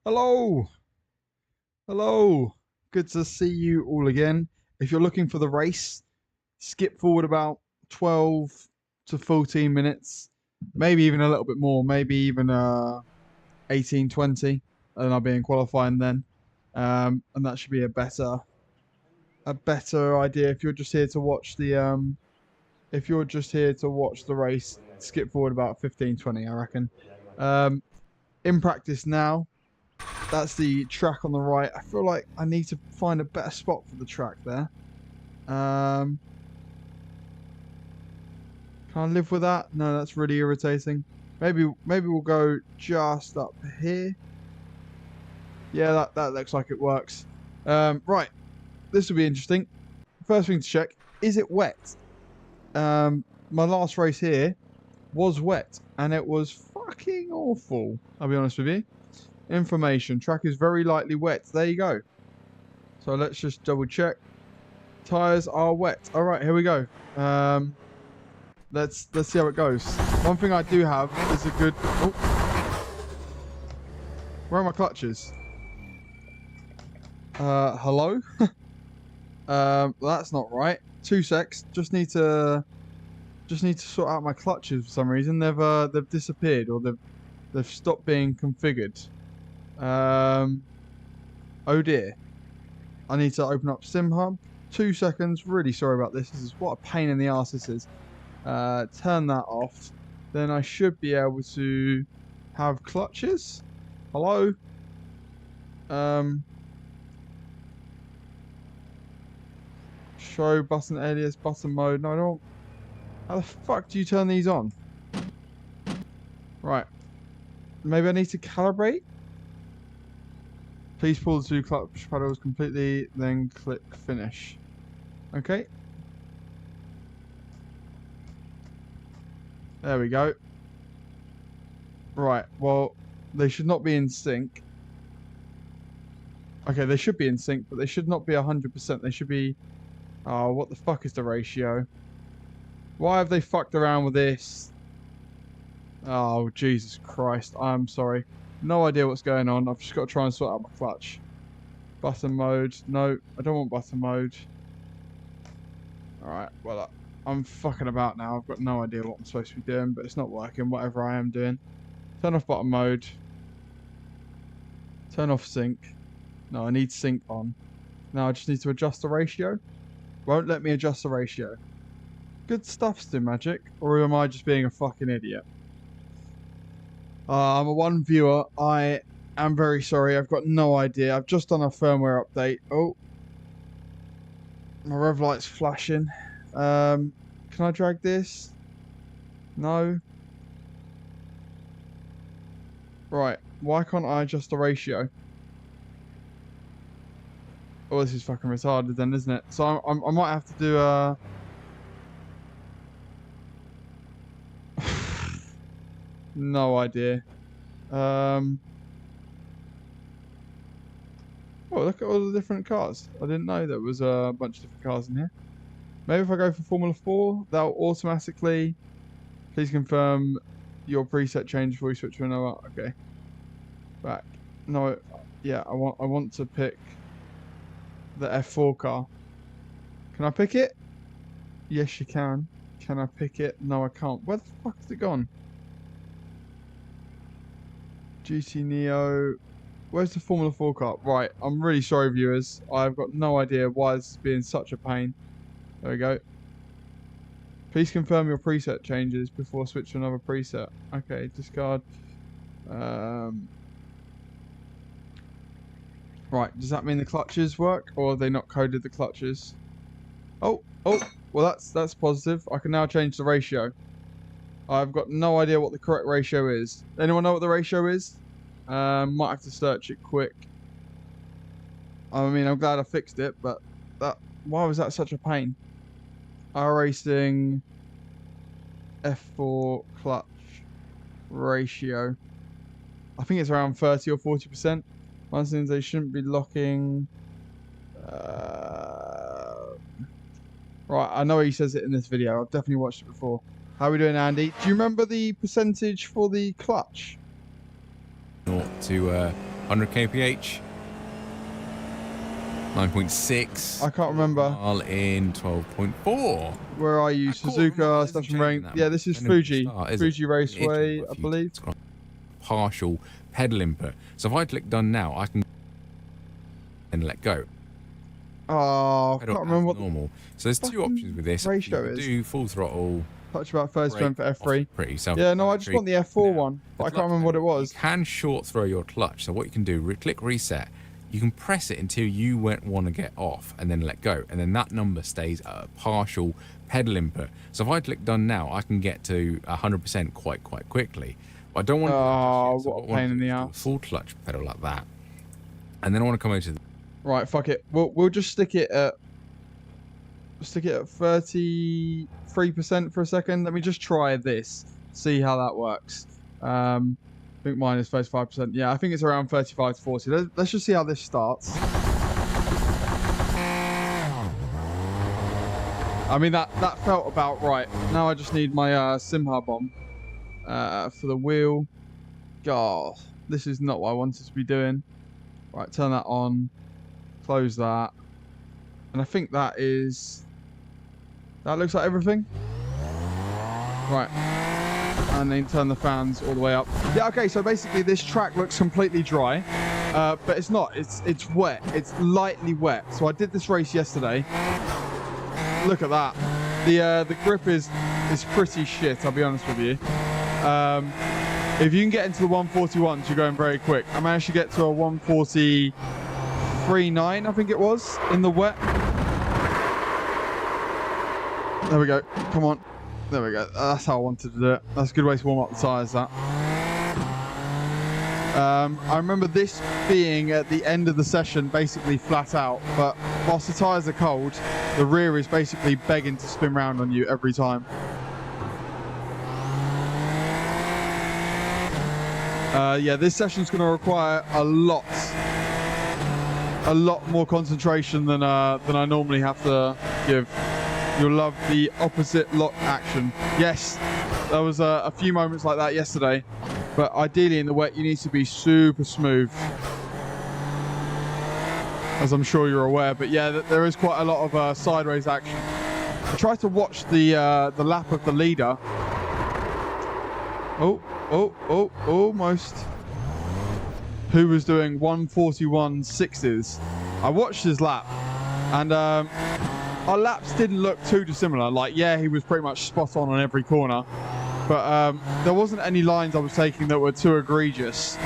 Hello, hello. Good to see you all again. If you're looking for the race, skip forward about 12 to 14 minutes, maybe even a little bit more, maybe even 18, 20, and I'll be in qualifying then. And that should be a better idea if you're just here to watch the race. Skip forward about 15, 20, I reckon. In practice now. That's the track on the right. I feel like I need to find a better spot for the track there. Can I live with that? No, that's really irritating. Maybe we'll go just up here. Yeah, that looks like it works. Right, this will be interesting. First thing to check, is it wet? My last race here was wet, and it was fucking awful. I'll be honest with you. Information, track is very lightly wet. There you go. So let's just double check. Tires are wet. All right, here we go. Let's see how it goes. One thing I do have is a good. Oh, where are my clutches? Hello. That's not right. 2 secs. Just need to sort out my clutches for some reason. They've disappeared or they've stopped being configured. Oh dear. I need to open up SimHub. 2 seconds. Really sorry about this. This is what a pain in the ass this is. Turn that off. Then I should be able to have clutches. Hello? Show button alias, button mode. No, I don't. How the fuck do you turn these on? Right. Maybe I need to calibrate? Please pull the 2 clutch pedals completely, then click finish. Okay. There we go. Right, well, they should not be in sync. Okay, they should be in sync, but they should not be 100%. They should be... Oh, what the fuck is the ratio? Why have they fucked around with this? Oh, Jesus Christ. I'm sorry. No idea what's going on. I've just got to try and sort out my clutch. Button mode. No, I don't want button mode. Alright, well, I'm fucking about now. I've got no idea what I'm supposed to be doing, but it's not working, whatever I am doing. Turn off button mode. Turn off sync. No, I need sync on. Now I just need to adjust the ratio. Won't let me adjust the ratio. Good stuff, Simagic. Or am I just being a fucking idiot? I'm a one viewer. I am very sorry. I've got no idea. I've just done a firmware update. Oh. My rev light's flashing. Can I drag this? No. Right. Why can't I adjust the ratio? Oh, this is fucking retarded then, isn't it? So I might have to do no idea. Oh, look at all the different cars. I didn't know there was a bunch of different cars in here. Maybe if I go for Formula 4, that'll automatically... Please confirm your preset change before you switch to another. Okay. Back. No, yeah, I want to pick the F4 car. Can I pick it? Yes, you can. Can I pick it? No, I can't. Where the fuck has it gone? GT NEO. Where's the Formula 4 car? Right, I'm really sorry, viewers. I've got no idea why this is being such a pain. There we go. Please confirm your preset changes before switch to another preset. Okay, discard. Right, does that mean the clutches work, or have they not coded the clutches? Oh, well that's positive. I can now change the ratio. I've got no idea what the correct ratio is. Anyone know what the ratio is? Might have to search it quick. I mean, I'm glad I fixed it, but why was that such a pain? IRacing F4 clutch ratio. I think it's around 30 or 40%. One thing they shouldn't be locking. Right, I know he says it in this video. I've definitely watched it before. How are we doing, Andy? Do you remember the percentage for the clutch? To 100 kph. 9.6. I can't remember. While in 12.4. Where are you? Suzuka, Station Rank. Yeah, this is Fuji. Fuji Raceway, I believe. Partial pedal input. So if I click done now, I can and let go. Oh, I can't remember what normal. So there's two options with this. Ratio you is. Do full throttle. Touch about 30% for F3. Pretty yeah, no, I just want the F4 one, but I can't remember what it was. You can short throw your clutch. So what you can do, click reset. You can press it until you want to get off and then let go. And then that number stays at a partial pedal input. So if I click done now, I can get to 100% quite quickly. But I don't want to what a pain in the ass. Full clutch pedal like that. And then I want to come over to the... Right, fuck it. We'll just stick it at 33% for a second. Let me just try this. See how that works. I think mine is 35%. Yeah, I think it's around 35 to 40. Let's just see how this starts. I mean, that felt about right. Now I just need my sim hub on for the wheel. God, this is not what I wanted to be doing. Right, turn that on. Close that. And I think that looks like everything. Right. And then turn the fans all the way up. Yeah, okay, so basically this track looks completely dry, but it's not. It's wet. It's lightly wet. So I did this race yesterday. Look at that. The grip is pretty shit, I'll be honest with you. If you can get into the 141s, you're going very quick. I managed to get to a 143.9, I think it was, in the wet. There we go. Come on. There we go. That's how I wanted to do it. That's a good way to warm up the tyres, that. I remember this being at the end of the session, basically flat out, but whilst the tyres are cold, the rear is basically begging to spin round on you every time. Yeah, this session's going to require a lot more concentration than I normally have to give. You'll love the opposite lock action. Yes, there was a few moments like that yesterday, but ideally in the wet you need to be super smooth, as I'm sure you're aware. But yeah, there is quite a lot of sideways action. I tried to watch the lap of the leader. Almost. Who was doing 141.6s. I watched his lap, and our laps didn't look too dissimilar. Like, yeah, he was pretty much spot on every corner, but there wasn't any lines I was taking that were too egregious.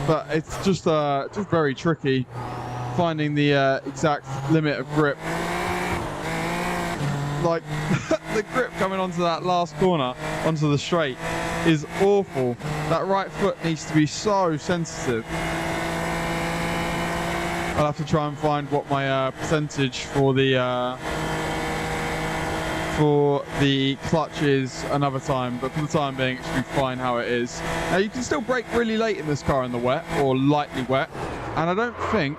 But it's just very tricky finding the exact limit of grip. Like the grip coming onto that last corner, onto the straight, is awful. That right foot needs to be so sensitive. I'll have to try and find what my percentage for the clutch is another time, but for the time being it should be fine how it is. Now you can still brake really late in this car in the wet, or lightly wet, and I don't think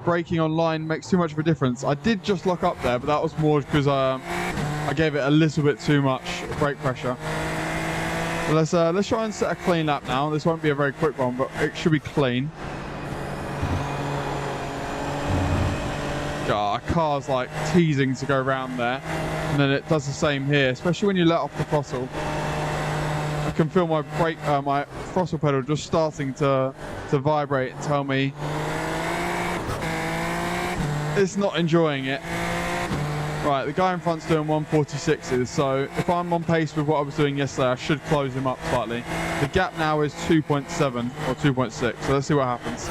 braking on line makes too much of a difference. I did just lock up there, but that was more because I gave it a little bit too much brake pressure. But let's try and set a clean lap now. This won't be a very quick one, but it should be clean. God, a car's like teasing to go around there, and then it does the same here, especially when you let off the throttle. I can feel my my throttle pedal just starting to vibrate and tell me it's not enjoying it. Right, the guy in front's doing 146s, so if I'm on pace with what I was doing yesterday, I should close him up slightly. The gap now is 2.7 or 2.6, so let's see what happens.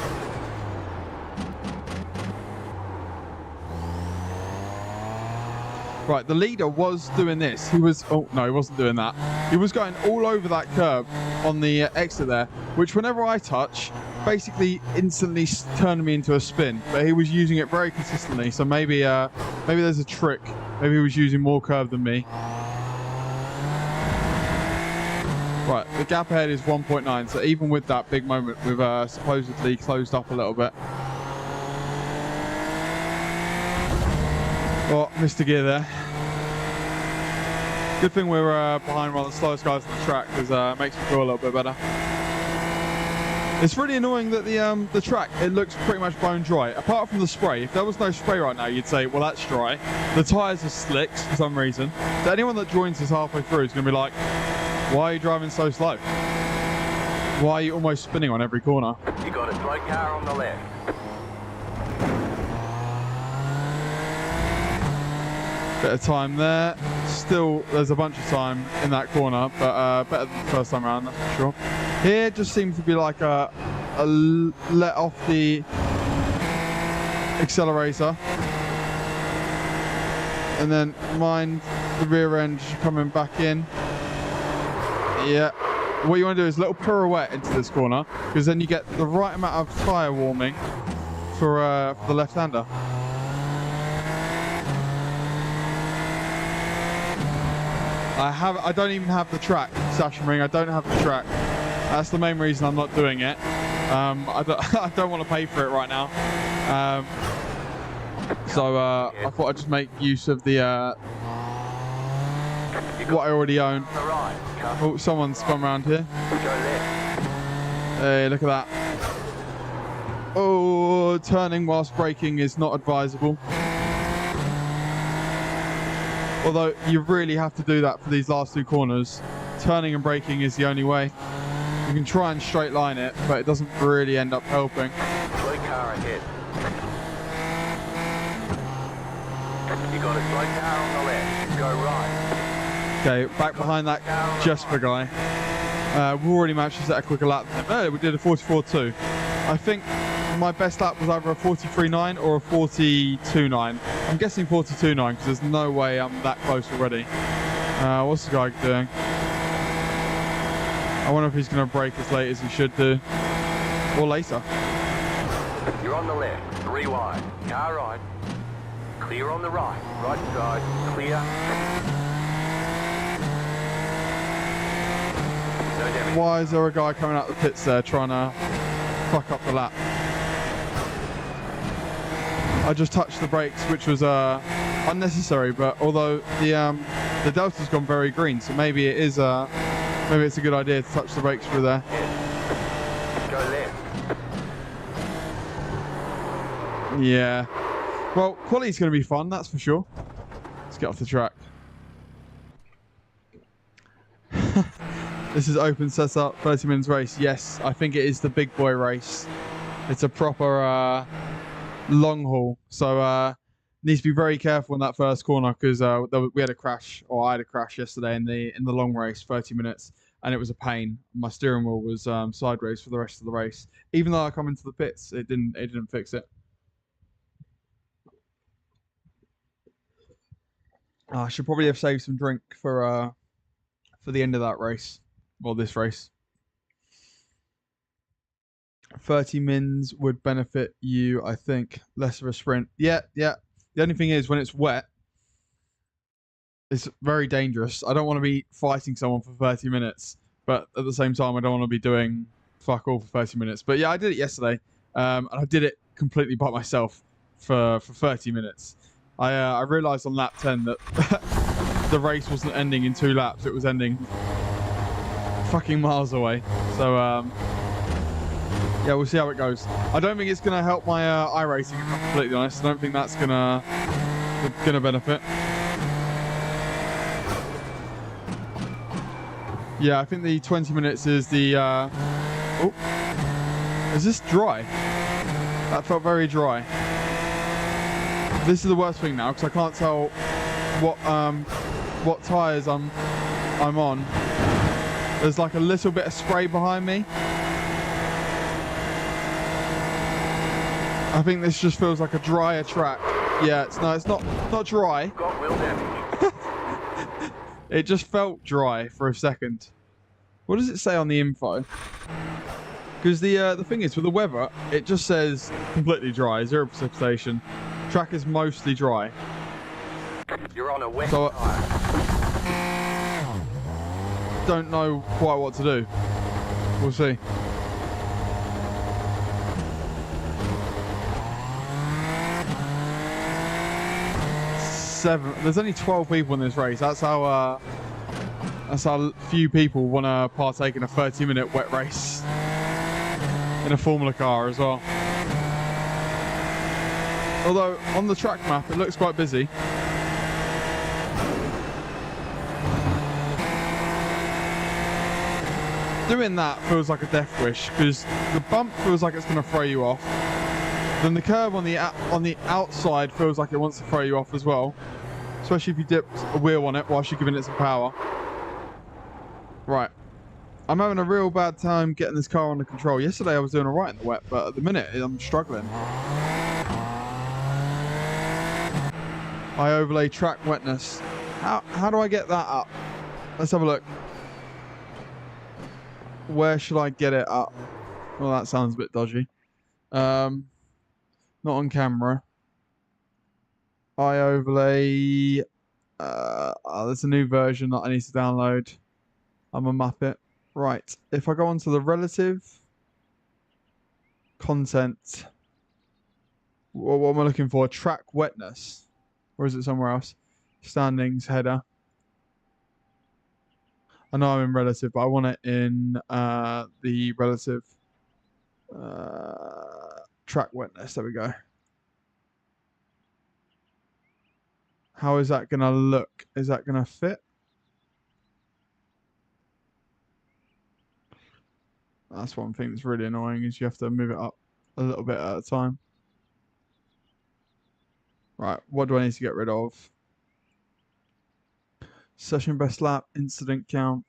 Right, the leader was doing this. He was, oh no, he wasn't doing that. He was going all over that curb on the exit there, which whenever I touch, basically instantly turned me into a spin. But he was using it very consistently, so maybe there's a trick. Maybe he was using more curve than me. Right, the gap ahead is 1.9, so even with that big moment, we've supposedly closed up a little bit. Oh, missed a gear there. Good thing we're behind one of the slowest guys on the track, because it makes me feel a little bit better. It's really annoying that the track, it looks pretty much bone dry. Apart from the spray, if there was no spray right now, you'd say, well, that's dry. The tyres are slicks for some reason. So anyone that joins us halfway through is going to be like, why are you driving so slow? Why are you almost spinning on every corner? You got a slow car on the left. Bit of time there. Still, there's a bunch of time in that corner, but better than the first time around, that's for sure. Here just seems to be like a let off the accelerator, and then mind the rear end coming back in. Yeah. What you want to do is a little pirouette into this corner, because then you get the right amount of tyre warming for the left-hander. I don't even have the track, Sash and Ring. I don't have the track. That's the main reason I'm not doing it. I don't want to pay for it right now. So I thought I'd just make use of the what I already own. Oh, someone's come around here. Hey, look at that. Oh, turning whilst braking is not advisable. Although you really have to do that for these last two corners. Turning and braking is the only way. You can try and straight line it, but it doesn't really end up helping. Slow car ahead. You got a slow car on the left. Go right. Okay, back behind that Jesper guy. We already managed to set a quicker lap than him. No, we did a 44.2. I think my best lap was either a 43.9 or a 42.9. I'm guessing 42.9 because there's no way I'm that close already. What's the guy doing? I wonder if he's going to brake as late as he should do. Or later. You're on the left. 3 wide. Car right. Clear on the right. Right side. Clear. No damage. Why is there a guy coming out the pits there trying to fuck up the lap? I just touched the brakes, which was unnecessary, but although the delta's gone very green, so maybe it is maybe it's a good idea to touch the brakes through there. Go left. Yeah. Well, quality's going to be fun, that's for sure. Let's get off the track. This is open setup, 30 minutes race. Yes, I think it is the big boy race. It's a proper long haul, so needs to be very careful in that first corner because we had a crash, or I had a crash yesterday in the long race, 30 minutes, and it was a pain. My steering wheel was sideways for the rest of the race. Even though I come into the pits, it didn't fix it. I should probably have saved some drink for the end of that race, or this race. 30 mins would benefit you, I think. Less of a sprint. Yeah. The only thing is, when it's wet, it's very dangerous. I don't want to be fighting someone for 30 minutes, but at the same time, I don't want to be doing fuck all for 30 minutes. But yeah, I did it yesterday, and I did it completely by myself for 30 minutes. I realised on lap 10 that the race wasn't ending in 2 laps. It was ending fucking miles away. So, yeah, we'll see how it goes. I don't think it's going to help my iRacing, if I'm completely honest. I don't think that's going to benefit. Yeah, I think the 20 minutes is the... Oh, is this dry? That felt very dry. This is the worst thing now, because I can't tell what tyres I'm on. There's like a little bit of spray behind me. I think this just feels like a drier track. Yeah, it's not dry. Got wheel damage. It just felt dry for a second. What does it say on the info? Because the thing is, with the weather, it just says completely dry, 0 precipitation. Track is mostly dry. You're on a wet So tire. don't know quite what to do. We'll see. There's only 12 people in this race. That's how few people want to partake in a 30-minute wet race. in a Formula car as well. Although on the track map it looks quite busy. Doing that feels like a death wish because the bump feels like it's going to throw you off. Then the curve on the outside feels like it wants to throw you off as well, especially if you dip a wheel on it whilst you're giving it some power. Right, I'm having a real bad time getting this car under control. Yesterday I was doing alright in the wet, but at the minute I'm struggling. I overlay track wetness. How do I get that up? Let's have a look. Where should I get it up? Well, that sounds a bit dodgy. Not on camera. I overlay. There's a new version that I need to download. I'm a muppet. Right. If I go onto the relative content, what am I looking for? Track wetness, or is it somewhere else? Standings header. I know I'm in relative, but I want it in the relative track wetness. There we go. How is that going to look? Is that going to fit? That's one thing that's really annoying is you have to move it up a little bit at a time. Right, what do I need to get rid of? Session best lap, incident count.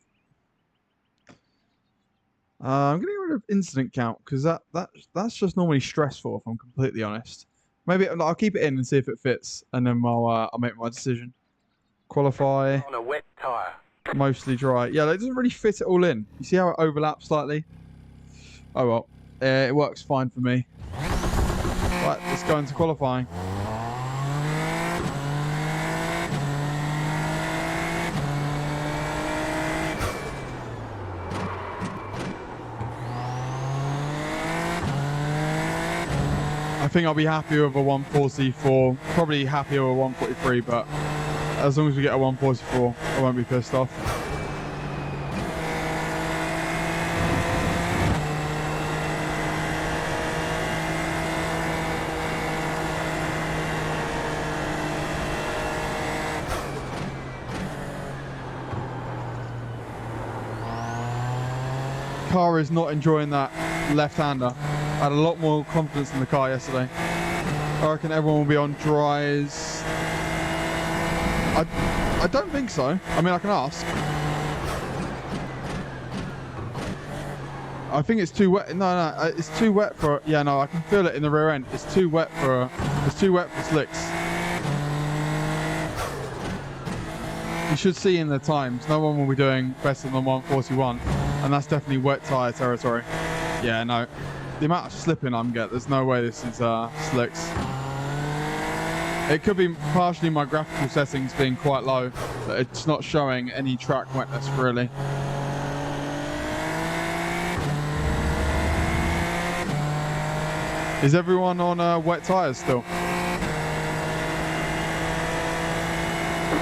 I'm going to get rid of incident count because that's just normally stressful, if I'm completely honest. Maybe I'll keep it in and see if it fits, and then I'll make my decision. Qualify. On a wet tyre. Mostly dry. Yeah, it doesn't really fit it all in. You see how it overlaps slightly? Oh well, it works fine for me. Right, let's go into qualifying. I think I'll be happy with a 144, probably happier with a 143, but as long as we get a 144, I won't be pissed off. Car is not enjoying that left-hander. I had a lot more confidence in the car yesterday. I reckon everyone will be on dries. I don't think so. I mean, I can ask. I think it's too wet. No, it's too wet for. Yeah, no, I can feel it in the rear end. It's too wet for. It's too wet for slicks. You should see in the times. No one will be doing better than 141, and that's definitely wet tyre territory. Yeah, no. The amount of slipping I'm getting, there's no way this is slicks. It could be partially my graphical settings being quite low, but it's not showing any track wetness really. Is everyone on wet tyres still?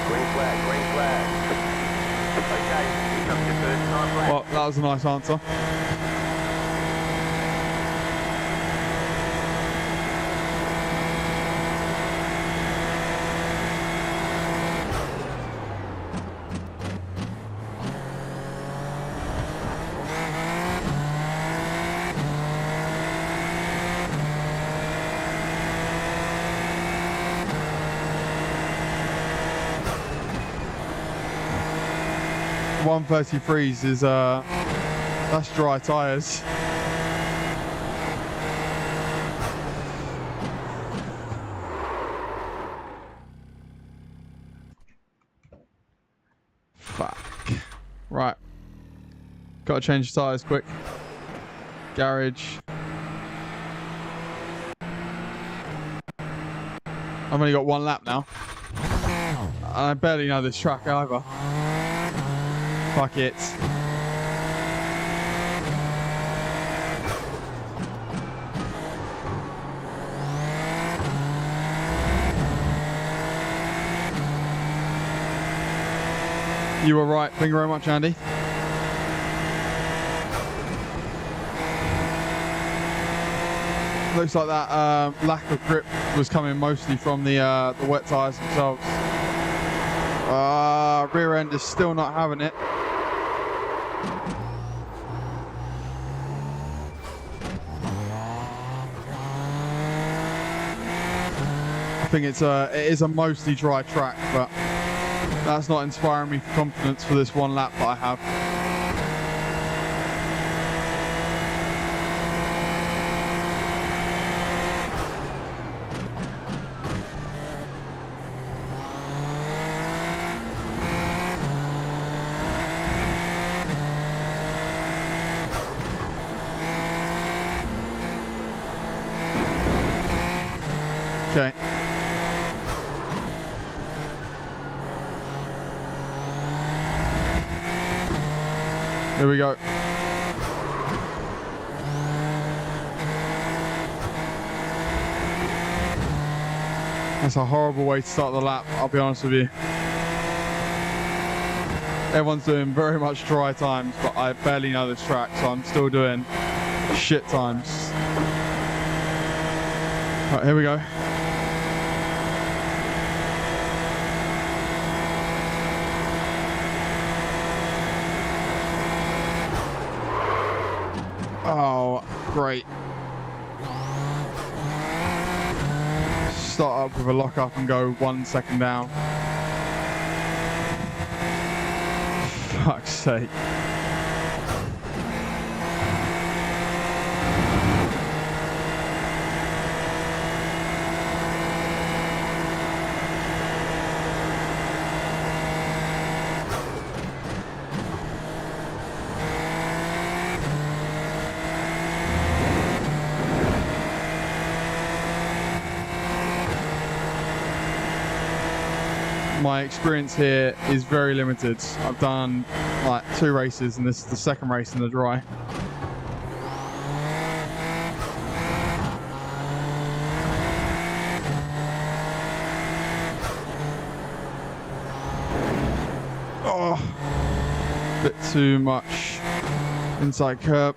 Green flag, green flag. Okay, here comes your first time lap. Well, that was a nice answer. .133s is that's dry tyres. Fuck. Right. Gotta change the tyres quick. Garage. I've only got one lap now. And I barely know this track either. Fuck it. You were right. Thank you very much, Andy. Looks like that lack of grip was coming mostly from the wet tyres themselves. Rear end is still not having it. I think it is a mostly dry track, but that's not inspiring me for confidence for this one lap that I have. Okay. Here we go. That's a horrible way to start the lap, I'll be honest with you. Everyone's doing very much dry times, but I barely know this track, so I'm still doing shit times. Right, here we go. Oh, great. Start up with a lock up and go 1 second down. Fuck's sake. My experience here is very limited. I've done like 2 races and this is the second race in the dry. Oh, bit too much inside curb.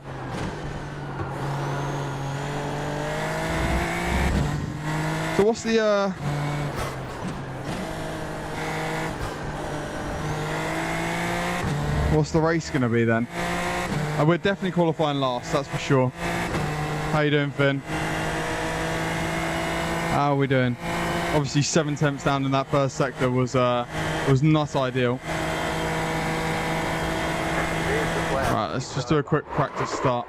So what's the what's the race going to be then? We're definitely qualifying last, that's for sure. How you doing, Finn? How are we doing? Obviously 7 tenths down in that first sector was not ideal. Right, let's just do a quick practice start.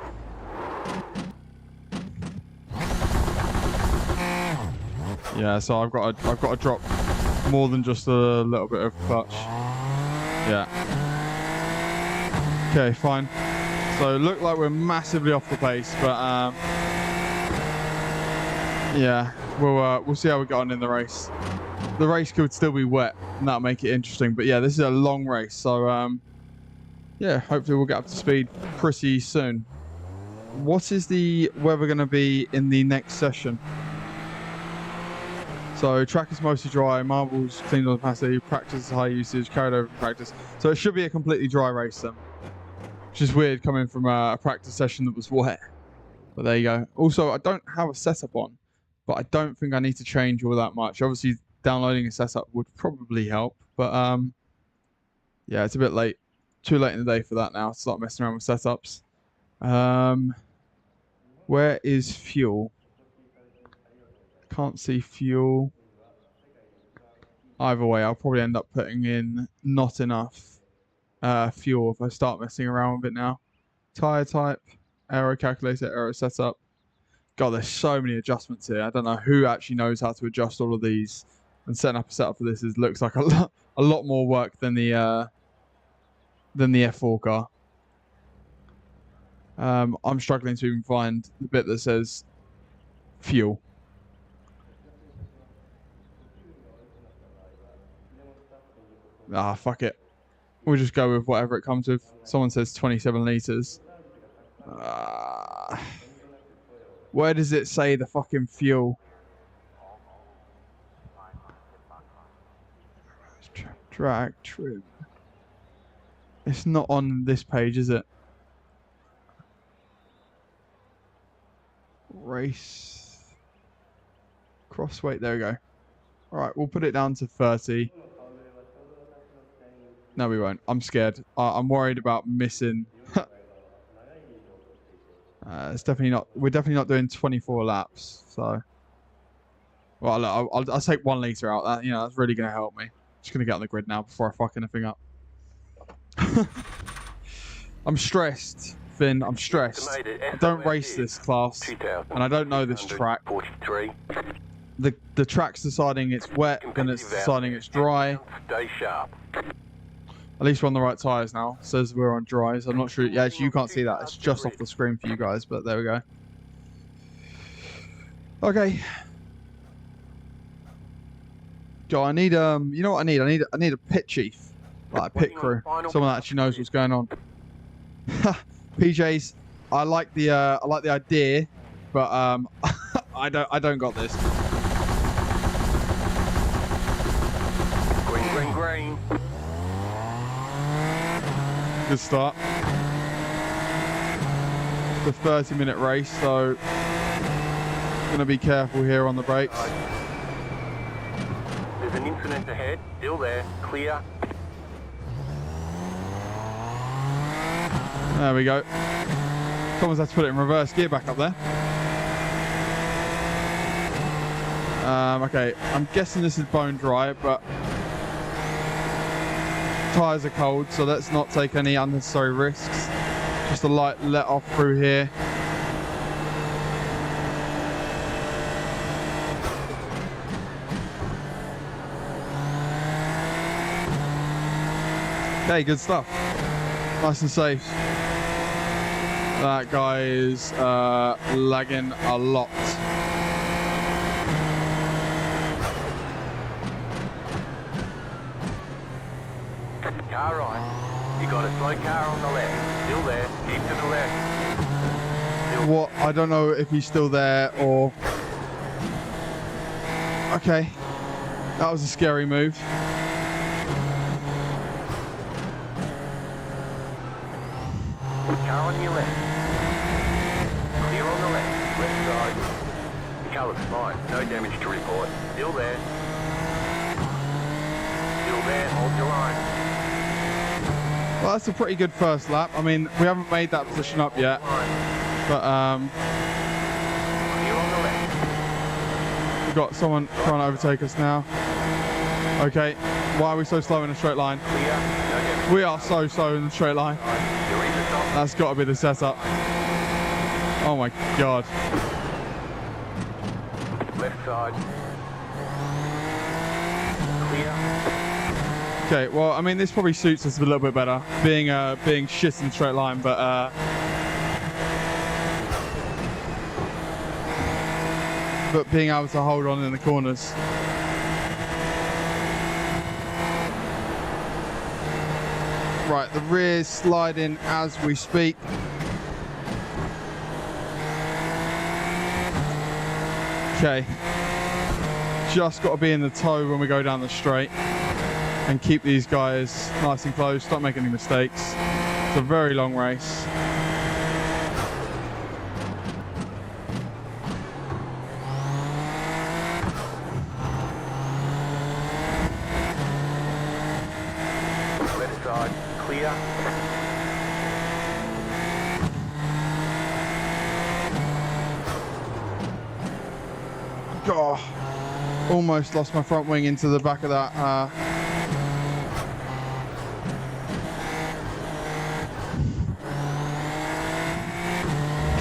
Yeah, so I've got to drop more than just a little bit of clutch. Yeah. Okay, fine. So look like we're massively off the pace, but yeah, we'll see how we get on in the race. The race could still be wet, and that'll make it interesting. But yeah, this is a long race, so yeah, hopefully we'll get up to speed pretty soon. What is the weather going to be in the next session? So track is mostly dry, marbles cleaned on capacity, practice is high usage, carried over practice. So it should be a completely dry race then. Which is weird coming from a practice session that was wet. But there you go. Also, I don't have a setup on, but I don't think I need to change all that much. Obviously, downloading a setup would probably help, but yeah, it's a bit late. Too late in the day for that now to start messing around with setups. Where is fuel? Can't see fuel. Either way, I'll probably end up putting in not enough fuel if I start messing around with it now. Tire type, aero calculator, aero setup. God, there's so many adjustments here. I don't know who actually knows how to adjust all of these. And setting up a setup for this looks like a lot more work than the F4 car. I'm struggling to even find the bit that says fuel. Ah, fuck it. We'll just go with whatever it comes with. Someone says 27 litres. Where does it say the fucking fuel? Drag trim. It's not on this page, is it? Race. Cross weight. There we go. All right, we'll put it down to 30. No, we won't. I'm scared. I'm worried about missing. It's definitely not. We're definitely not doing 24 laps. So, well, look, I'll take 1 litre out. That that's really gonna help me. Just gonna get on the grid now before I fuck anything up. I'm stressed, Finn. I'm stressed. I don't race this class, and I don't know this track. The track's deciding it's wet, then it's deciding it's dry. Stay sharp. At least we're on the right tyres now. It says we're on dries. I'm not sure. Yeah, actually, you can't see that. It's just off the screen for you guys, but there we go. Okay. Joe, I need you know what I need? I need a pit chief, like a pit crew, someone that actually knows what's going on. PJs, I like the idea, but I don't got this. Green, green. Good start. It's a 30-minute race, so gonna be careful here on the brakes. There's an incident ahead. Still there. Clear. There we go. Someone's had to put it in reverse gear back up there. Okay, I'm guessing this is bone dry, but tyres are cold, so let's not take any unnecessary risks. Just a light let off through here. Okay, good stuff. Nice and safe. That guy is lagging a lot. Car right. You got a slow car on the left. Still there. Keep to the left. Still What? I don't know if he's still there or... Okay. That was a scary move. car on your left. Clear on the left. Left side. The car looks fine. No damage to report. Still there. Still there. Hold your line. Well, that's a pretty good first lap. I mean, we haven't made that position up yet, but Clear on the left. we've got someone trying to overtake us now. Okay, why are we so slow in a straight line? Clear. No damage. We are so slow in the straight line. You're in the top. That's got to be the setup. Oh my god. Left side. Clear. Okay, well, I mean, this probably suits us a little bit better, being shit in the straight line, but being able to hold on in the corners. Right, the rear's sliding as we speak. Okay, just got to be in the toe when we go down the straight and keep these guys nice and close, don't make any mistakes. It's a very long race. Left side. Clear. God, almost lost my front wing into the back of that.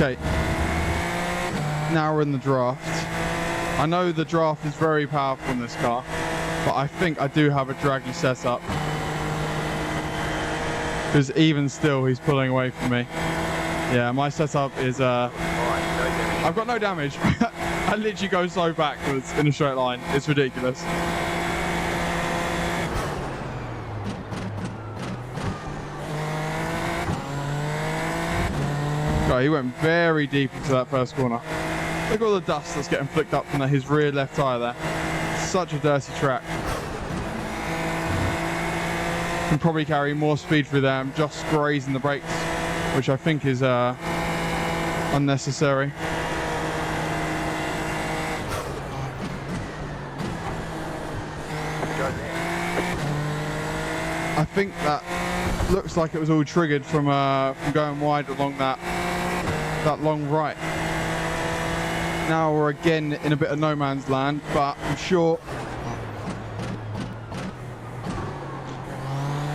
Okay, now we're in the draft. I know the draft is very powerful in this car, but I think I do have a draggy setup. Because even still, he's pulling away from me. Yeah, my setup is, Alright, no damage. I've got no damage. I literally go so backwards in a straight line. It's ridiculous. God, he went very deep into that first corner. Look at all the dust that's getting flicked up from his rear left tyre there. Such a dirty track. Can probably carry more speed through there. I'm just grazing the brakes, which I think is unnecessary. think that looks like it was all triggered from going wide along that long right. Now we're again in a bit of no man's land, but I'm sure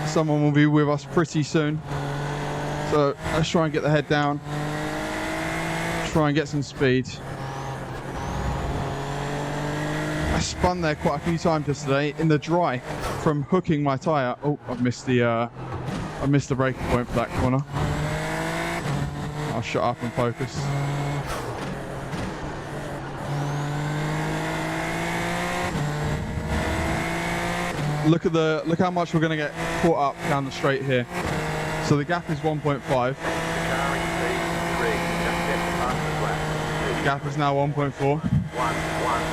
someone will be with us pretty soon. So let's try and get the head down, try and get some speed. I spun there quite a few times yesterday in the dry from hooking my tyre. Oh, I missed the braking point for that corner. I'll shut up and focus. Look how much we're going to get caught up down the straight here. So the gap is 1.5. The gap is now 1.4.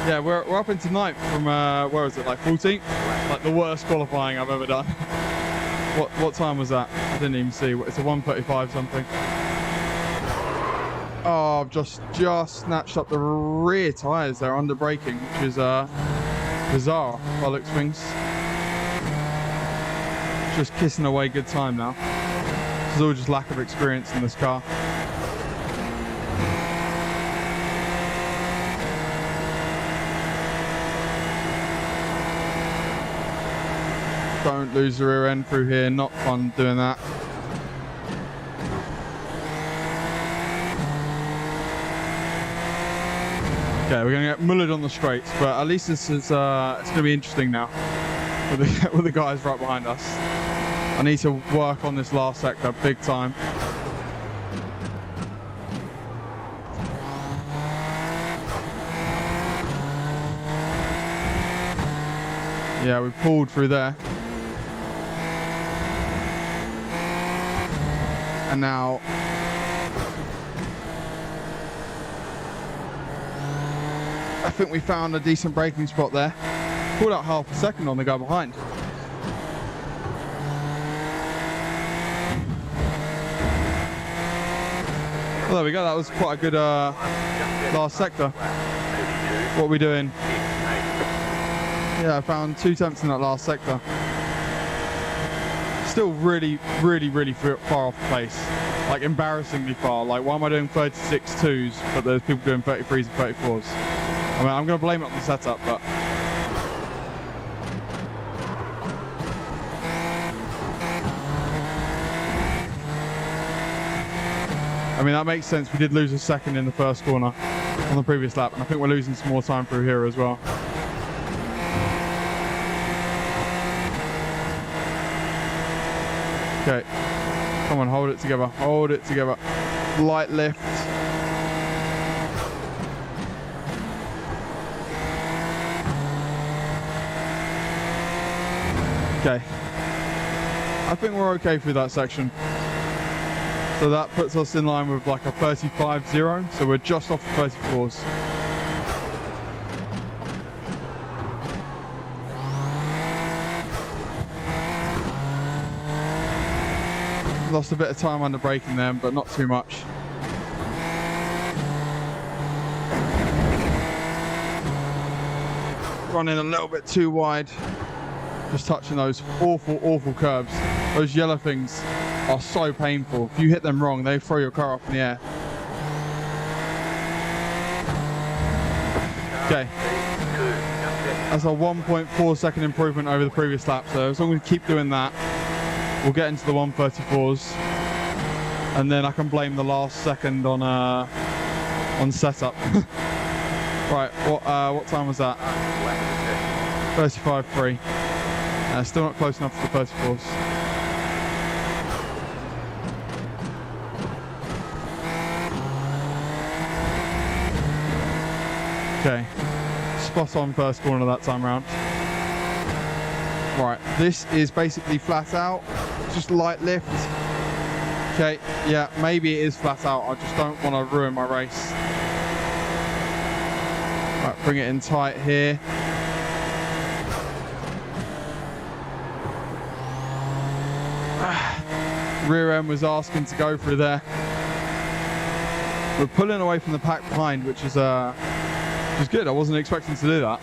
Yeah, we're up into 9th from where was it, like 14th? Like the worst qualifying I've ever done. What time was that? I didn't even see. It's a 1:35 something. Oh, I've just snatched up the rear tyres there under braking, which is bizarre by the looks of things. Just kissing away good time now. It's all just lack of experience in this car. Don't lose the rear end through here, not fun doing that. Okay, we're going to get mullered on the straights, but at least this is it's going to be interesting now with the guys right behind us. I need to work on this last sector big time. Yeah, we pulled through there. And now I think we found a decent braking spot there. Pulled out half a second on the guy behind. Well, there we go. That was quite a good last sector. What are we doing? Yeah, I found 2 tenths in that last sector. Still really far off the pace. Like embarrassingly far. Like, why am I doing 36.2s, but there's people doing 33s and 34s? I mean, I'm going to blame it on the setup, but I mean, that makes sense. We did lose a second in the first corner on the previous lap, and I think we're losing some more time through here as well. Okay, come on, hold it together, hold it together. Light lift. Okay, I think we're okay through that section. So that puts us in line with like a 35.0, so we're just off the 34s. Lost a bit of time under braking there, but not too much. Running a little bit too wide. Just touching those awful curbs. Those yellow things are so painful. If you hit them wrong, they throw your car up in the air. Okay. That's a 1.4 second improvement over the previous lap. So as long as we keep doing that, we'll get into the 134s. And then I can blame the last second on setup. Right, what time was that? 35.3. Still not close enough for the 34s. Okay, spot on first corner that time round. Right, this is basically flat out, just light lift. Okay, yeah, maybe it is flat out. I just don't want to ruin my race. Right, bring it in tight here. Rear end was asking to go through there. We're pulling away from the pack behind, which is good. I wasn't expecting to do that.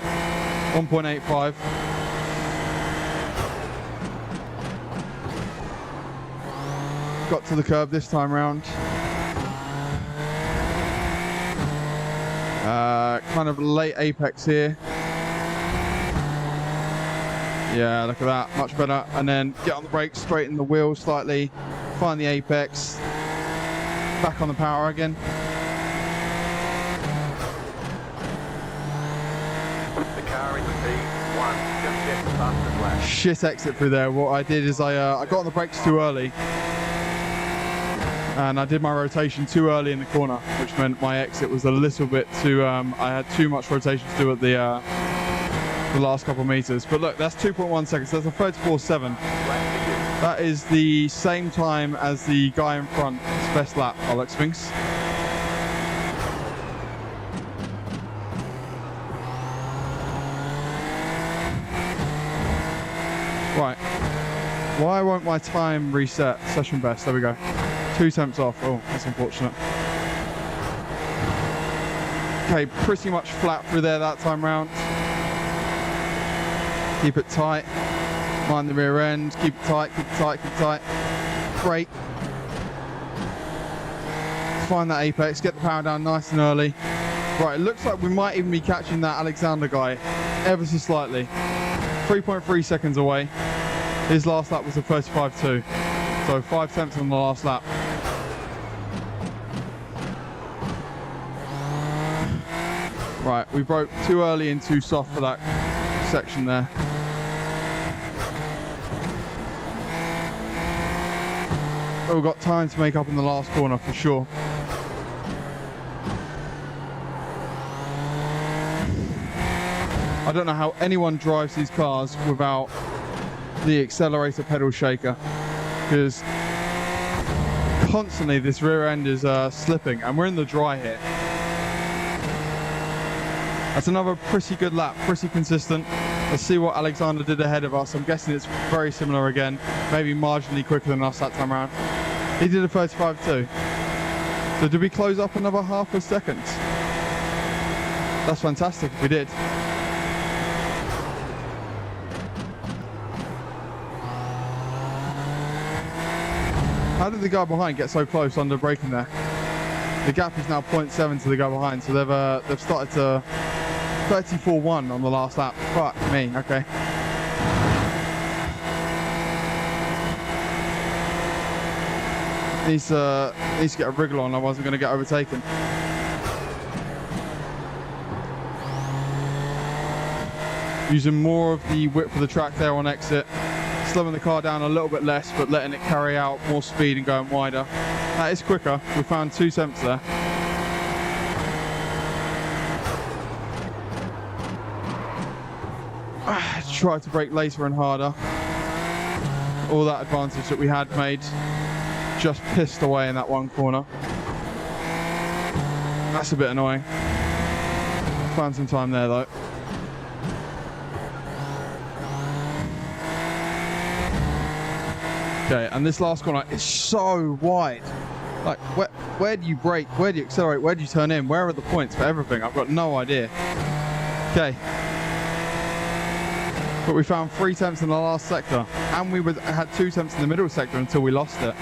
1.85. got to the curb this time round. Kind of late apex here. Yeah, look at that, much better. And then get on the brakes, straighten the wheel slightly, find the apex, back on the power again. The car in the P1, just get the busted lap. Shit exit through there. What I did is I got on the brakes too early. And I did my rotation too early in the corner, which meant my exit was a little bit too, I had too much rotation to do at the last couple of meters. But look, that's 2.1 seconds. That's a 34.7. That is the same time as the guy in front. His best lap, Alex Spinks. Right. Why won't my time reset? Session best. There we go. 2 temps off. Oh, that's unfortunate. Okay, pretty much flat through there that time round. Keep it tight. Mind the rear end. Keep it tight, keep it tight, keep it tight. Brake. Find that apex. Get the power down nice and early. Right, it looks like we might even be catching that Alexander guy ever so slightly. 3.3 seconds away. His last lap was a 35.2. So 5 temps on the last lap. Right, we broke too early and too soft for that section there. But we've got time to make up in the last corner for sure. I don't know how anyone drives these cars without the accelerator pedal shaker, because constantly this rear end is slipping, and we're in the dry here. That's another pretty good lap, pretty consistent. Let's see what Alexander did ahead of us. I'm guessing it's very similar again, maybe marginally quicker than us that time around. He did a 35.2. So did we close up another half a second? That's fantastic if we did. How did the guy behind get so close under braking there? The gap is now 0.7 to the guy behind, so they've started to 34.1 on the last lap. Fuck me, okay. Needs to get a wriggle on, otherwise I'm going to get overtaken. Using more of the width of the track there on exit. Slowing the car down a little bit less, but letting it carry out more speed and going wider. That is quicker. We found 2 temps there. Try to brake later and harder. All that advantage that we had made just pissed away in that one corner. That's a bit annoying. Found some time there though. Okay, and this last corner is so wide. Like, where do you brake? Where do you accelerate? Where do you turn in? Where are the points for everything? I've got no idea. Okay. But we found 3 temps in the last sector, and we had 2 temps in the middle sector until we lost it.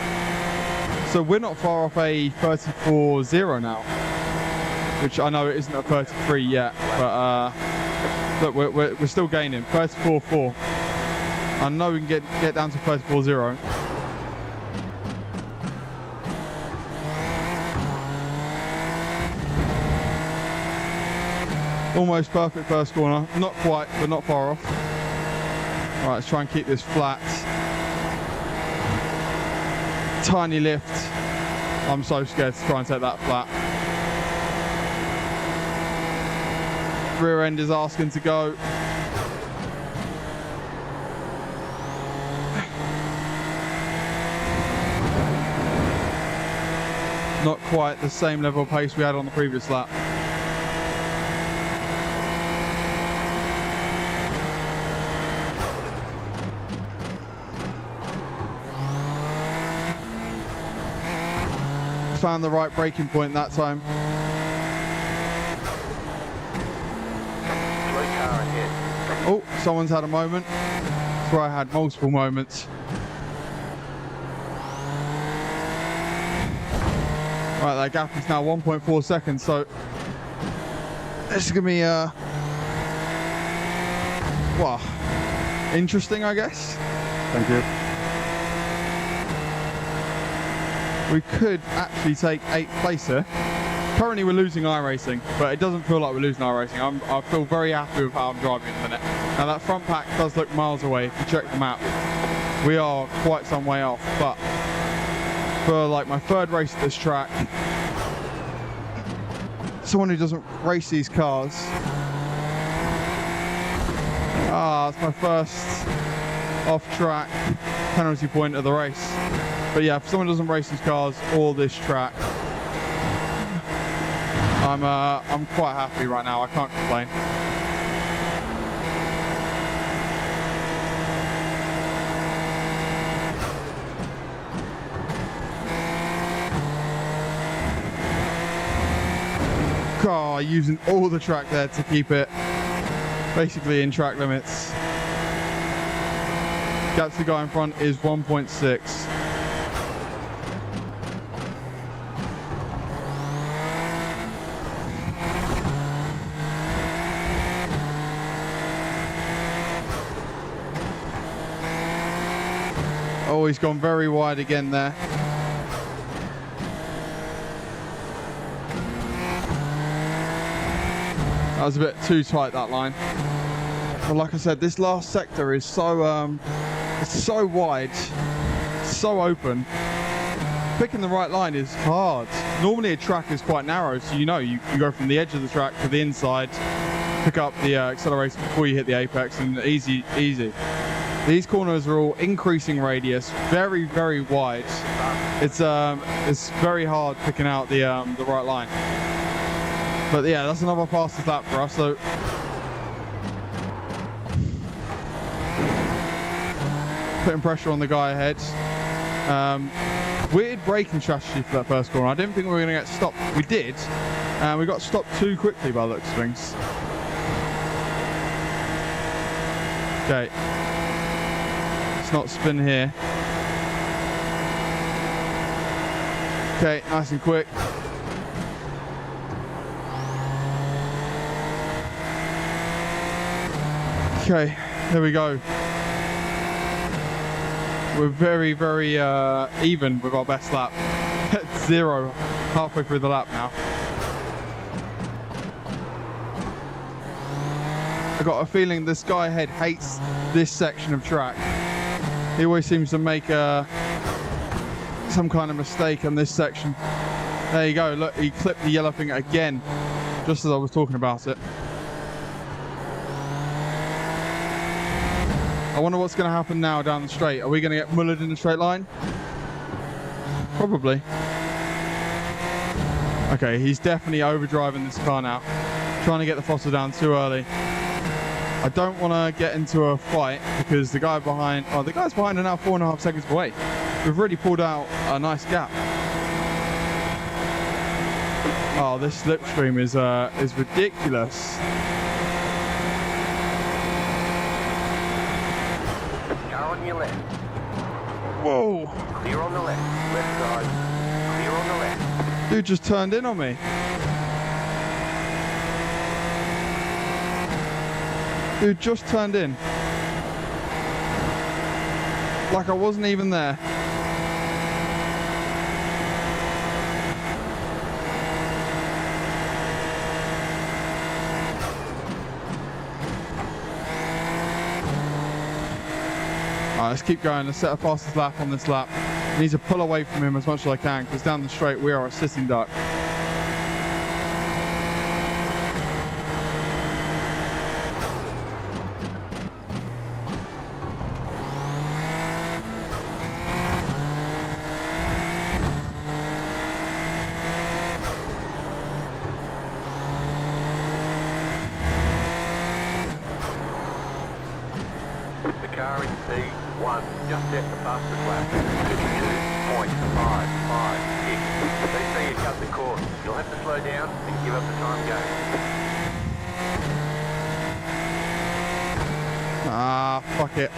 So we're not far off a 34.0 now, which I know it isn't a 33 yet, but look, we're still gaining. 34.4. I know we can get down to 34.0. Almost perfect first corner. Not quite, but not far off. Right, let's try and keep this flat. Tiny lift. I'm so scared to try and take that flat. Rear end is asking to go. Not quite the same level of pace we had on the previous lap. Found the right braking point that time. Oh, someone's had a moment. That's where I had multiple moments. Right, that gap is now 1.4 seconds, so this is gonna be well, interesting, I guess. Thank you. We could actually take 8th place here. Currently we're losing iRacing, but it doesn't feel like we're losing iRacing. I feel very happy with how I'm driving at the minute. Now that front pack does look miles away. If you check the map, we are quite some way off, but for like my 3rd race at this track, someone who doesn't race these cars, it's my first off-track penalty point of the race. But yeah, if someone doesn't race these cars or this track, I'm quite happy right now. I can't complain. Car using all the track there to keep it basically in track limits. Gap to the guy in front is 1.6. Oh, he's gone very wide again there. That was a bit too tight, that line. But like I said, this last sector is so it's so wide, so open. Picking the right line is hard. Normally a track is quite narrow, so you go from the edge of the track to the inside, pick up the acceleration before you hit the apex, and easy. These corners are all increasing radius, very, very wide. It's very hard picking out the right line. But yeah, that's another fastest lap for us. So putting pressure on the guy ahead. Weird braking strategy for that first corner. I didn't think we were going to get stopped. We did. We got stopped too quickly by the looks of things. Okay. Let's not spin here. Okay, nice and quick. Okay, there we go. We're very, very even with our best lap. 0 halfway through the lap now. I got a feeling this guy ahead hates this section of track. He always seems to make some kind of mistake on this section. There you go, look, he clipped the yellow thing again, just as I was talking about it. I wonder what's going to happen now down the straight. Are we going to get mullered in the straight line? Probably. Okay, he's definitely overdriving this car now. Trying to get the throttle down too early. I don't want to get into a fight because the guy behind, the guys behind are now 4.5 seconds away. We've really pulled out a nice gap. Oh, this slipstream is ridiculous. Your left. Whoa! Clear on the left. Left side. Clear on the left. Dude just turned in on me. Dude just turned in. Like I wasn't even there. Alright, let's keep going. Let's set a fastest lap on this lap. I need to pull away from him as much as I can because down the straight we are a sitting duck. The car in P1 just set the fastest lap. 52.556. They say you cut the course. You'll have to slow down and give up the time game. Ah, fuck it.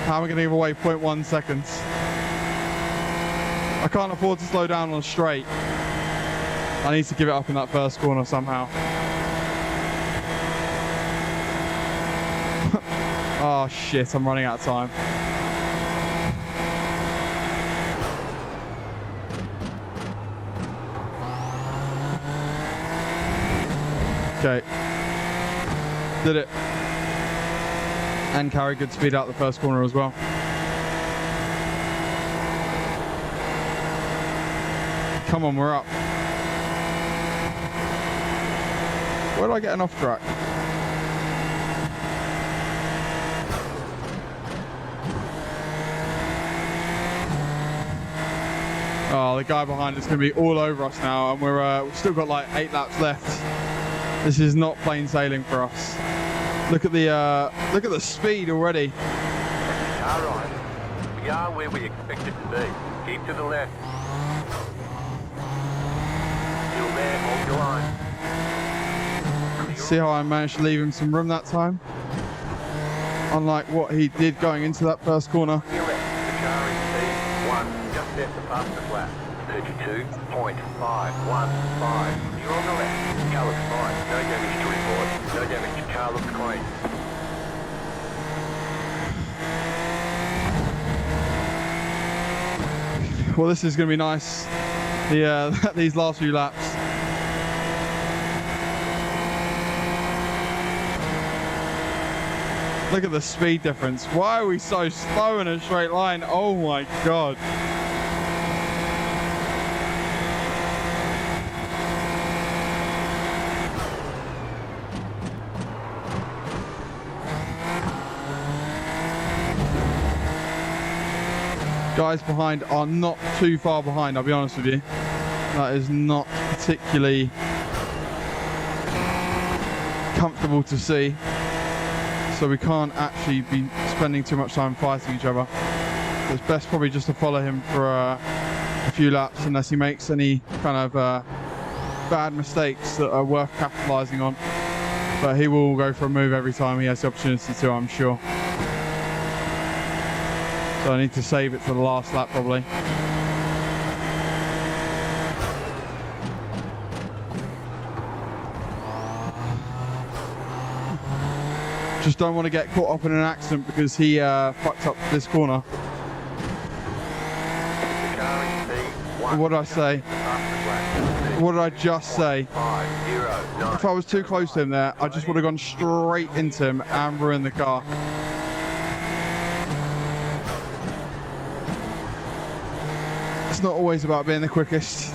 How am I going to give away 0.1 seconds? I can't afford to slow down on a straight. I need to give it up in that first corner somehow. Oh shit, I'm running out of time. Okay. Did it. And carry good speed out the first corner as well. Come on, we're up. Where did I get an off track? Oh, the guy behind is going to be all over us now, and we've still got like 8 laps left. This is not plain sailing for us. Look at the speed already. All right. We are where we expected to be. Keep to the left. Still there, hold your line. See how I managed to leave him some room that time? Unlike what he did going into that first corner. To your left. The car is P1, just after past the flat. 32.515. You're on the left. The car looks fine. No damage to report. No damage. The car looks clean. Well, this is going to be nice. These last few laps. Look at the speed difference. Why are we so slow in a straight line? Oh my god. Guys behind are not too far behind, I'll be honest with you. That is not particularly comfortable to see. So we can't actually be spending too much time fighting each other. So it's best probably just to follow him for a few laps unless he makes any kind of bad mistakes that are worth capitalising on. But he will go for a move every time he has the opportunity to, I'm sure. So I need to save it for the last lap probably. Just don't want to get caught up in an accident because he fucked up this corner. What did I say? What did I just say? If I was too close to him there, I just would have gone straight into him and ruined the car. It's not always about being the quickest.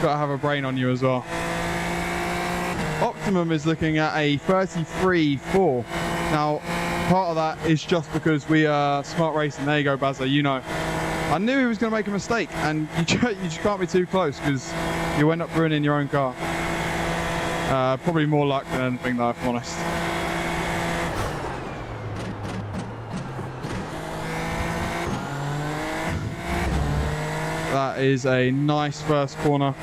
Gotta have a brain on you as well. Optimum is looking at a 33.4. Now, part of that is just because we are smart racing. There you go, Bazza, you know. I knew he was going to make a mistake, and you just can't be too close because you end up ruining your own car. Probably more luck than anything, though, if I'm honest. That is a nice first corner.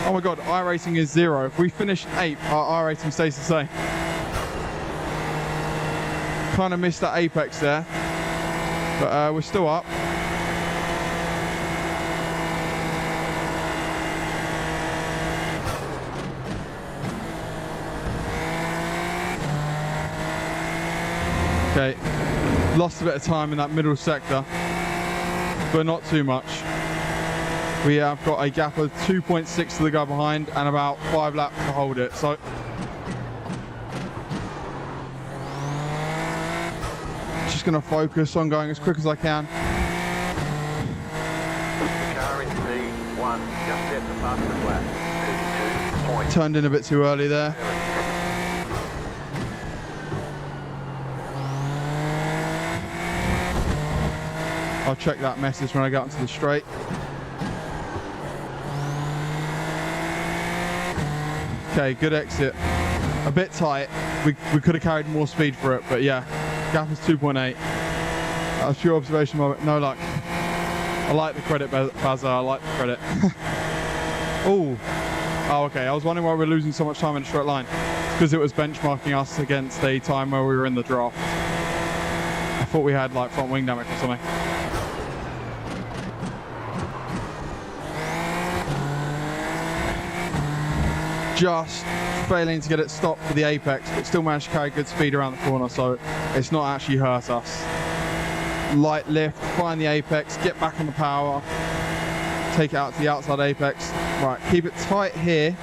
Oh my god, iRacing is 0. If we finish 8th, our iRacing stays the same. Kind of missed that apex there, but we're still up. Okay, lost a bit of time in that middle sector, but not too much. We have got a gap of 2.6 to the guy behind and about 5 laps to hold it. So just going to focus on going as quick as I can. The car in P1, just at the past the flat. 32. Turned in a bit too early there. I'll check that message when I get onto the straight. Okay, good exit. A bit tight. We could have carried more speed for it, but yeah, gap is 2.8. That was pure observation moment. No luck. I like the credit, Bazza. I like the credit. Oh, okay. I was wondering why we're losing so much time in a straight line. It's because it was benchmarking us against a time where we were in the draft. I thought we had like front wing damage or something. just failing to get it stopped for the apex, but still managed to carry good speed around the corner, so it's not actually hurt us. Light lift, find the apex, get back on the power, take it out to the outside apex. Right, keep it tight here,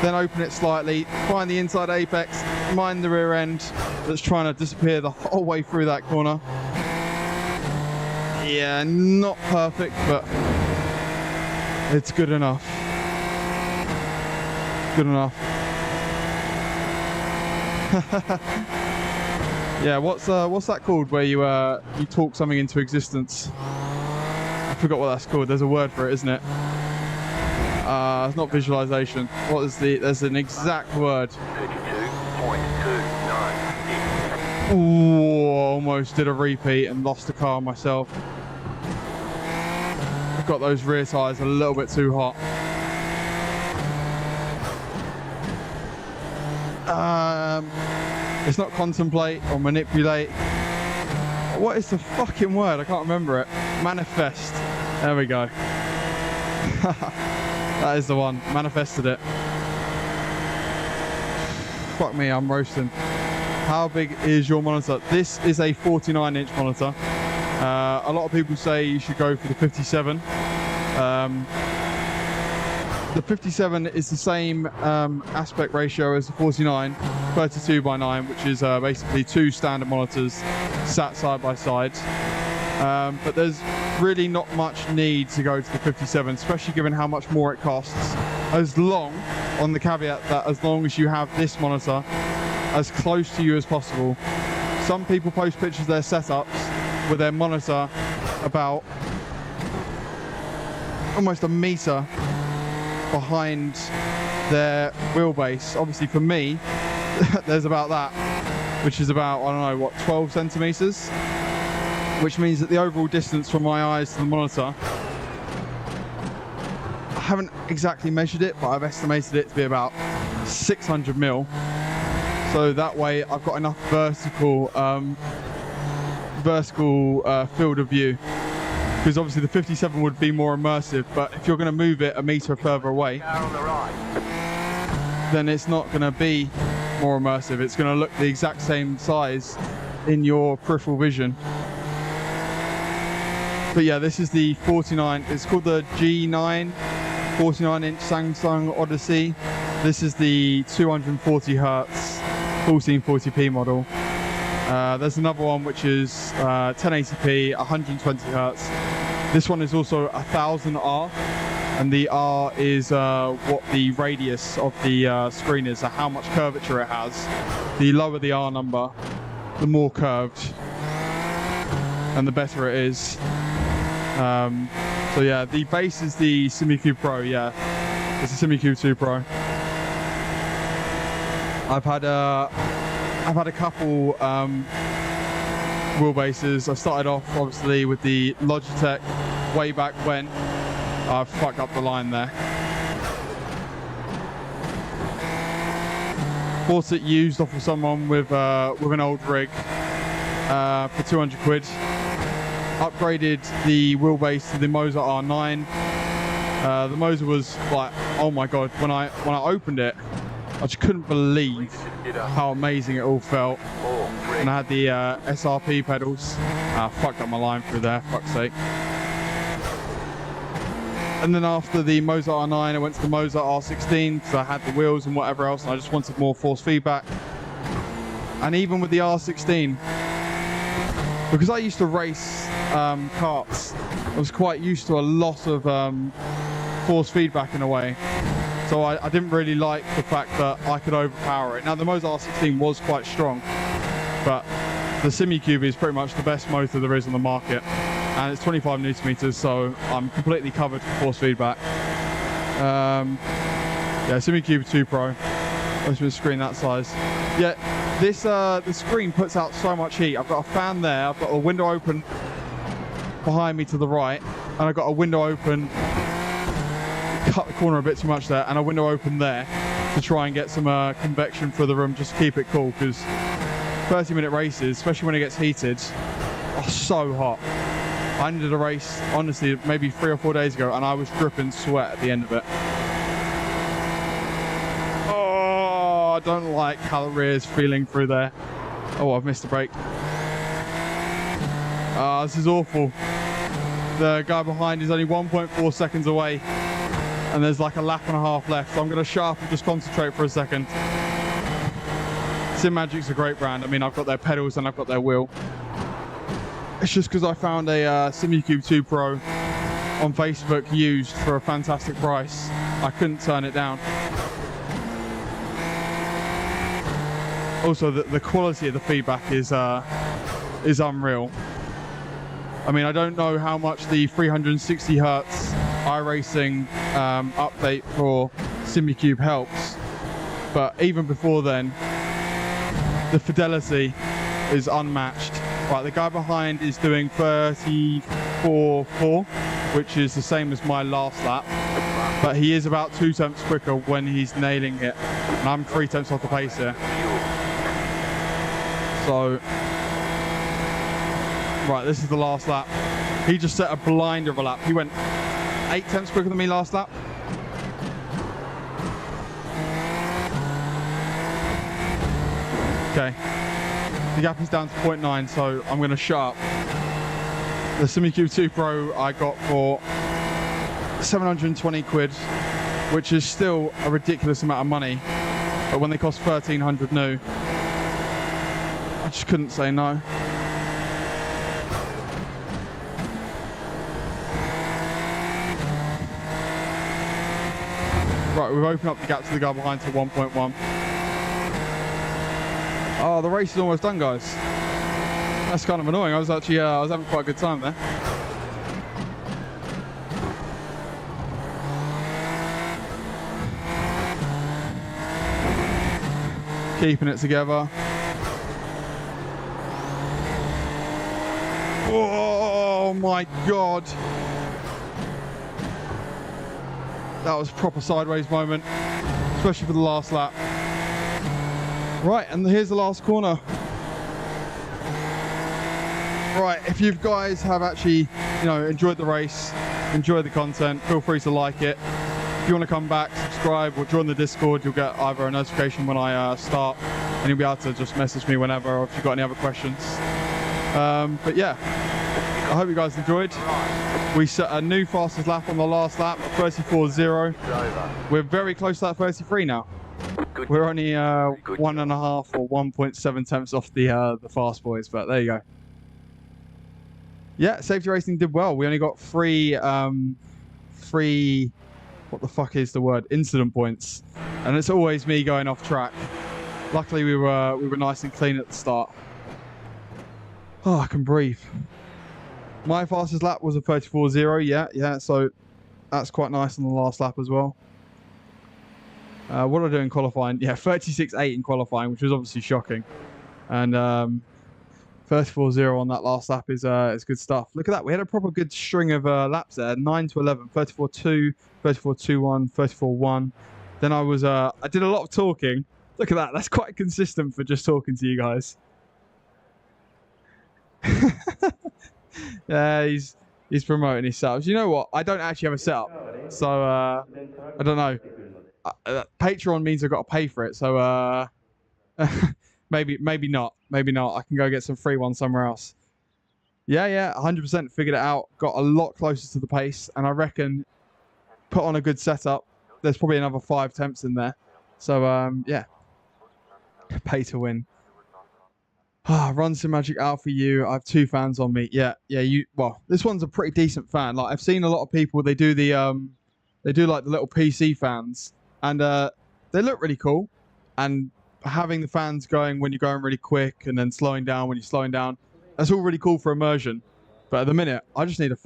then open it slightly, find the inside apex, mind the rear end that's trying to disappear the whole way through that corner. Yeah, not perfect, but it's good enough. Good enough. Yeah, what's that called where you talk something into existence? I forgot what that's called. There's a word for it, isn't it? It's not visualization. What is there's an exact word. 32.296. Ooh, almost did a repeat and lost the car myself. I've got those rear tyres a little bit too hot. It's not contemplate or manipulate. What is the fucking word? I can't remember it. Manifest. There we go. That is the one. Manifested it. Fuck me, I'm roasting. How big is your monitor? This is a 49-inch monitor. A lot of people say you should go for the 57. The 57 is the same aspect ratio as the 49, 32:9, which is basically two standard monitors sat side by side. But there's really not much need to go to the 57, especially given how much more it costs. As long, on the caveat that as long as you have this monitor as close to you as possible. Some people post pictures of their setups with their monitor about almost a meter behind their wheelbase. Obviously for me, there's about that, which is about, I don't know, what, 12 centimeters? Which means that the overall distance from my eyes to the monitor, I haven't exactly measured it, but I've estimated it to be about 600 mil. So that way I've got enough vertical field of view. Because obviously the 57 would be more immersive, but if you're going to move it a meter further away, then it's not going to be more immersive. It's going to look the exact same size in your peripheral vision. But yeah, this is the 49. It's called the G9 49-inch Samsung Odyssey. This is the 240 Hertz 1440p model. There's another one which is 1080p 120 Hertz. This one is also 1000R, and the R is what the radius of the screen is, so how much curvature it has. The lower the R number, the more curved, and the better it is. So yeah, the base is the Simmucube Pro. Yeah, it's a Simmucube 2 Pro. I've had a couple wheelbases. I started off obviously with the Logitech way back when. I fucked up the line there. Bought it used off of someone with an old rig for 200 quid. Upgraded the wheelbase to the Moser R9. The Moser was like, oh my god, when I opened it, I just couldn't believe how amazing it all felt. And I had the SRP pedals. I fucked up my line through there, fuck's sake. And then after the Moser R9, I went to the Moser R16 because I had the wheels and whatever else, and I just wanted more force feedback. And even with the R16, because I used to race karts, I was quite used to a lot of force feedback in a way. So I didn't really like the fact that I could overpower it. Now the Moser R16 was quite strong, but the Simmucube is pretty much the best motor there is on the market. And it's 25 newton meters, so I'm completely covered for force feedback. Yeah, Simmucube 2 Pro. Let's just screen that size. Yeah, this the screen puts out so much heat. I've got a fan there, I've got a window open behind me to the right, and I've got a window open, cut the corner a bit too much there, and a window open there to try and get some convection through the room, just to keep it cool, because 30-minute races, especially when it gets heated, are so hot. I ended a race, honestly, maybe 3 or 4 days ago, and I was dripping sweat at the end of it. I don't like how the rear's feeling through there. Oh, I've missed a break. This is awful. The guy behind is only 1.4 seconds away. And there's like a lap and a half left. So I'm going to shut up and just concentrate for a second. Simagic's a great brand. I mean, I've got their pedals and I've got their wheel. It's just because I found a Simmucube 2 Pro on Facebook used for a fantastic price. I couldn't turn it down. Also, the quality of the feedback is unreal. I mean, I don't know how much the 360 hertz iRacing update for Simmucube helps, but even before then, the fidelity is unmatched. Right, the guy behind is doing 34.4, which is the same as my last lap, but he is about 2 tenths quicker when he's nailing it, and I'm 3 tenths off the pace here. So, right, this is the last lap. He just set a blinder of a lap. He went 8 tenths quicker than me last lap. Okay. The gap is down to 0.9, so I'm going to shut up. The Simagic 2 Pro I got for 720 quid, which is still a ridiculous amount of money. But when they cost 1,300 new, I just couldn't say no. Right, we've opened up the gap to the guy behind to 1.1. Oh, the race is almost done, guys. That's kind of annoying. I was actually, I was having quite a good time there. Keeping it together. Oh my God. That was a proper sideways moment, especially for the last lap. Right, and here's the last corner. Right, if you guys have actually, enjoyed the race, enjoyed the content, feel free to like it. If you want to come back, subscribe, or join the Discord, you'll get either a notification when I start, and you'll be able to just message me whenever, or if you've got any other questions. But yeah, I hope you guys enjoyed. We set a new fastest lap on the last lap, 34.0. We're very close to that 33 now. We're only 1.5 or 1.7 tenths off the fast boys, but there you go. Yeah, safety racing did well. We only got three, what the fuck is the word? Incident points, and it's always me going off track. Luckily, we were nice and clean at the start. Oh, I can breathe. My fastest lap was a 34.0. Yeah. So that's quite nice on the last lap as well. What did I do in qualifying? Yeah, 36.8 in qualifying, which was obviously shocking. And 34.0 on that last lap is good stuff. Look at that. We had a proper good string of laps there. 9 to 11, 34.2, 34.21, 34.1. Then I did a lot of talking. Look at that. That's quite consistent for just talking to you guys. Yeah, he's promoting his setups. You know what? I don't actually have a setup, so I don't know. Patreon means I've got to pay for it, so maybe not. Maybe not. I can go get some free ones somewhere else. Yeah, 100% figured it out. Got a lot closer to the pace, and I reckon put on a good setup. There's probably another 5 attempts in there. So yeah, pay to win. Run Simagic out for you. I have 2 fans on me. Yeah. Well, this one's a pretty decent fan. Like, I've seen a lot of people. They do like the little PC fans, and they look really cool. And having the fans going when you're going really quick, and then slowing down when you're slowing down, that's all really cool for immersion. But at the minute, I just need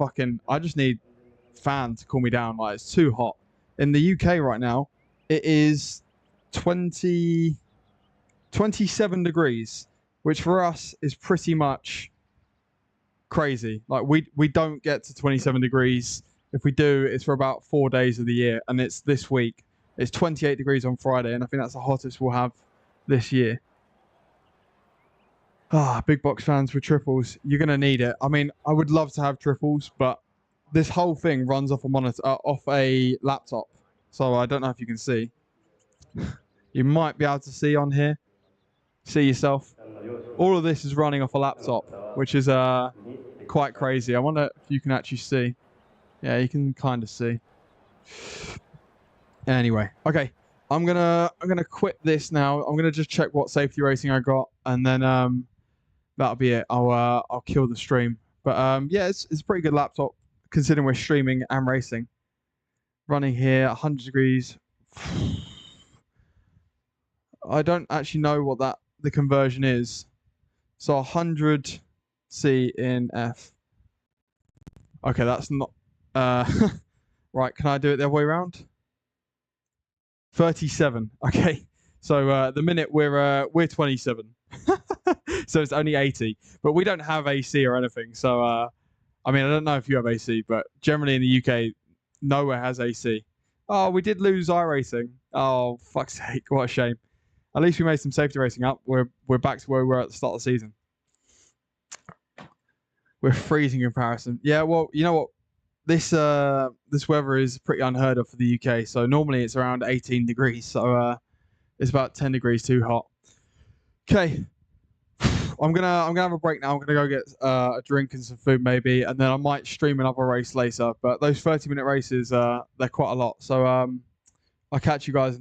fan to cool me down. Like, it's too hot. In the UK right now, it is 27 degrees. Which for us is pretty much crazy. Like, we don't get to 27 degrees. If we do, it's for about 4 days of the year, and it's this week. It's 28 degrees on Friday, and I think that's the hottest we'll have this year. Big box fans with triples. You're gonna need it. I mean, I would love to have triples, but this whole thing runs off a monitor, off a laptop. So I don't know if you can see. You might be able to see on here. See yourself. All of this is running off a laptop, which is quite crazy. I wonder if you can actually see. Yeah, you can kind of see. Anyway, okay. I'm gonna quit this now. I'm gonna just check what safety rating I got, and then that'll be it. I'll kill the stream. But yeah, it's a pretty good laptop considering we're streaming and racing. Running here 100 degrees. I don't actually know what the conversion is. So 100 C in F. Okay, that's not right. Can I do it the other way around? 37. Okay. So the minute we're 27. So it's only 80. But we don't have AC or anything. So I mean, I don't know if you have AC, but generally in the UK, nowhere has AC. Oh, we did lose iRacing. Oh, fuck's sake! What a shame. At least we made some safety racing up. We're back to where we were at the start of the season. We're freezing in comparison. Yeah, well, you know what? This weather is pretty unheard of for the UK. So normally it's around 18 degrees. So it's about 10 degrees too hot. Okay. I'm gonna have a break now. I'm gonna go get a drink and some food maybe, and then I might stream another race later. But those 30-minute races, they're quite a lot. So I'll catch you guys.